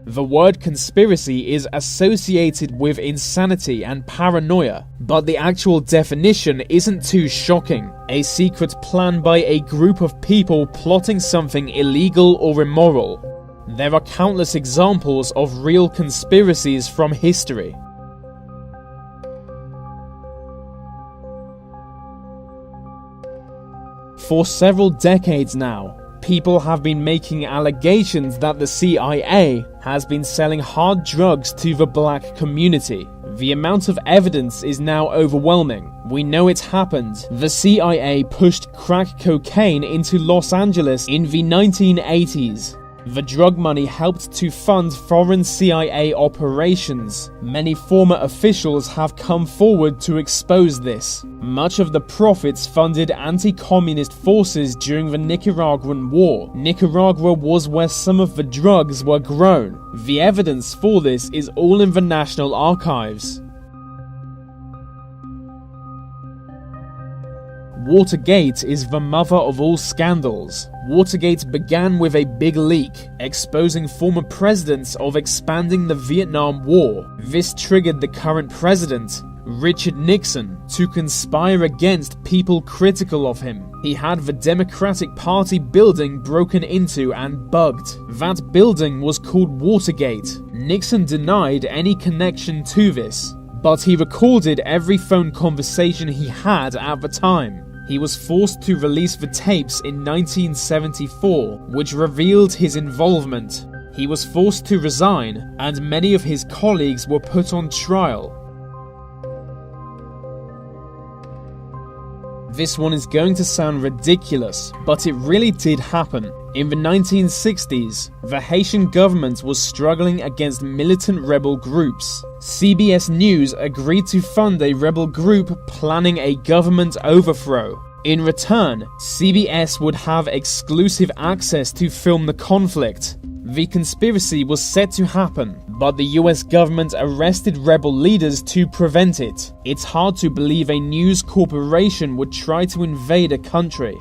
The word conspiracy is associated with insanity and paranoia, but the actual definition isn't too shocking. A secret plan by a group of people plotting something illegal or immoral. There are countless examples of real conspiracies from history. For several decades now, people have been making allegations that the CIA has been selling hard drugs to the black community. The amount of evidence is now overwhelming. We know it's happened. The CIA pushed crack cocaine into Los Angeles in the 1980s. The drug money helped to fund foreign CIA operations. Many former officials have come forward to expose this. Much of the profits funded anti-communist forces during the Nicaraguan War. Nicaragua was where some of the drugs were grown. The evidence for this is all in the National Archives. Watergate is the mother of all scandals. Watergate began with a big leak, exposing former presidents of expanding the Vietnam War. This triggered the current president, Richard Nixon, to conspire against people critical of him. He had the Democratic Party building broken into and bugged. That building was called Watergate. Nixon denied any connection to this, but he recorded every phone conversation he had at the time. He was forced to release the tapes in 1974, which revealed his involvement. He was forced to resign, and many of his colleagues were put on trial. This one is going to sound ridiculous, but it really did happen. In the 1960s, the Haitian government was struggling against militant rebel groups. CBS News agreed to fund a rebel group planning a government overthrow. In return, CBS would have exclusive access to film the conflict. The conspiracy was set to happen, but the US government arrested rebel leaders to prevent it. It's hard to believe a news corporation would try to invade a country.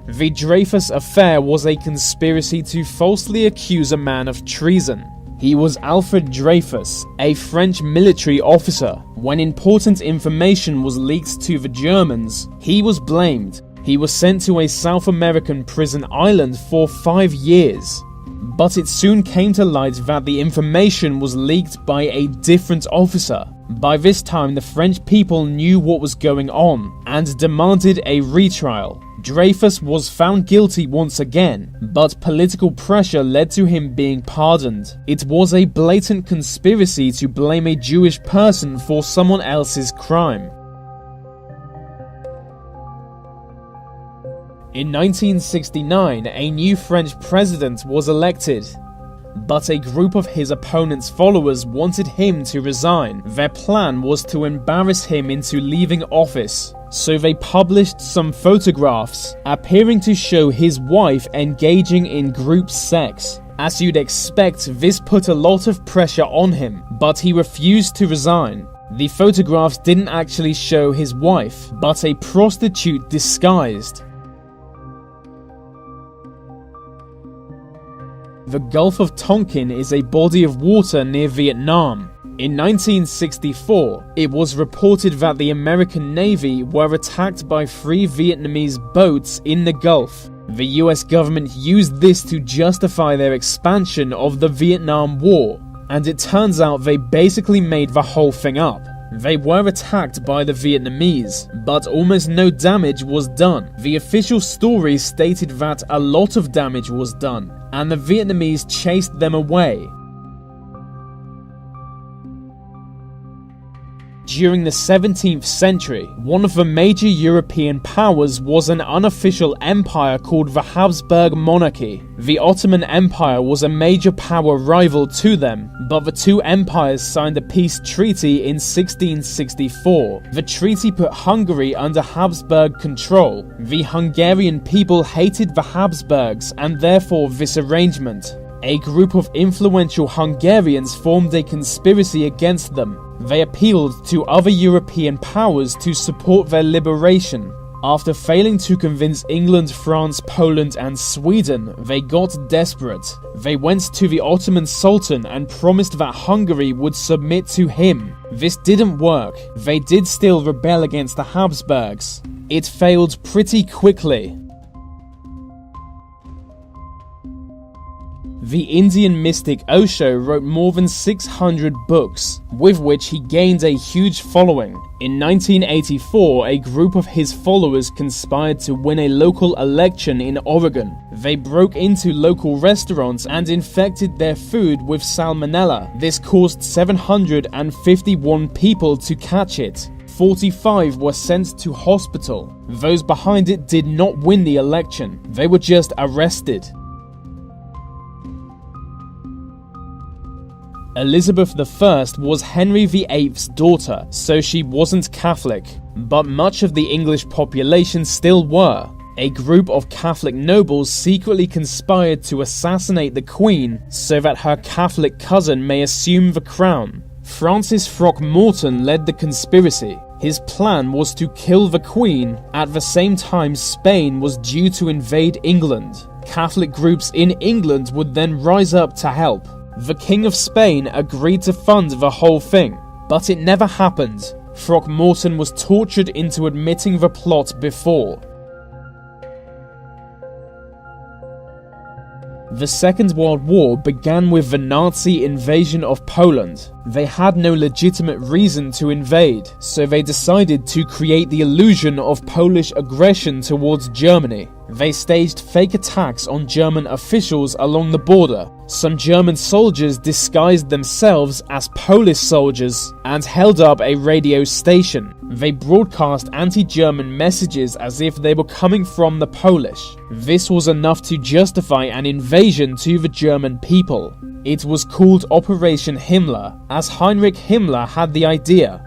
The Dreyfus Affair was a conspiracy to falsely accuse a man of treason. He was Alfred Dreyfus, a French military officer. When important information was leaked to the Germans, he was blamed. He was sent to a South American prison island for 5 years. But it soon came to light that the information was leaked by a different officer. By this time, the French people knew what was going on and demanded a retrial. Dreyfus was found guilty once again, but political pressure led to him being pardoned. It was a blatant conspiracy to blame a Jewish person for someone else's crime. In 1969, a new French president was elected, but a group of his opponent's followers wanted him to resign. Their plan was to embarrass him into leaving office, so they published some photographs appearing to show his wife engaging in group sex. As you'd expect, this put a lot of pressure on him, but he refused to resign. The photographs didn't actually show his wife, but a prostitute disguised. The Gulf of Tonkin is a body of water near Vietnam. In 1964, it was reported that the American Navy were attacked by 3 Vietnamese boats in the Gulf. The US government used this to justify their expansion of the Vietnam War, and it turns out they basically made the whole thing up. They were attacked by the Vietnamese, but almost no damage was done. The official story stated that a lot of damage was done, and the Vietnamese chased them away. During the 17th century, one of the major European powers was an unofficial empire called the Habsburg monarchy. The Ottoman Empire was a major power rival to them, but the two empires signed a peace treaty in 1664. The treaty put Hungary under Habsburg control. The Hungarian people hated the Habsburgs and therefore this arrangement. A group of influential Hungarians formed a conspiracy against them. They appealed to other European powers to support their liberation. After failing to convince England, France, Poland, and Sweden, they got desperate. They went to the Ottoman Sultan and promised that Hungary would submit to him. This didn't work. They did still rebel against the Habsburgs. It failed pretty quickly. The Indian mystic Osho wrote more than 600 books, with which he gained a huge following. In 1984, a group of his followers conspired to win a local election in Oregon. They broke into local restaurants and infected their food with salmonella. This caused 751 people to catch it. 45 were sent to hospital. Those behind it did not win the election. They were just arrested. Elizabeth I was Henry VIII's daughter, so she wasn't Catholic, but much of the English population still were. A group of Catholic nobles secretly conspired to assassinate the Queen so that her Catholic cousin may assume the crown. Francis Throckmorton led the conspiracy. His plan was to kill the Queen at the same time Spain was due to invade England. Catholic groups in England would then rise up to help. The King of Spain agreed to fund the whole thing, but it never happened. Throckmorton was tortured into admitting the plot before. The Second World War began with the Nazi invasion of Poland. They had no legitimate reason to invade, so they decided to create the illusion of Polish aggression towards Germany. They staged fake attacks on German officials along the border. Some German soldiers disguised themselves as Polish soldiers and held up a radio station. They broadcast anti-German messages as if they were coming from the Polish. This was enough to justify an invasion to the German people. It was called Operation Himmler, as Heinrich Himmler had the idea.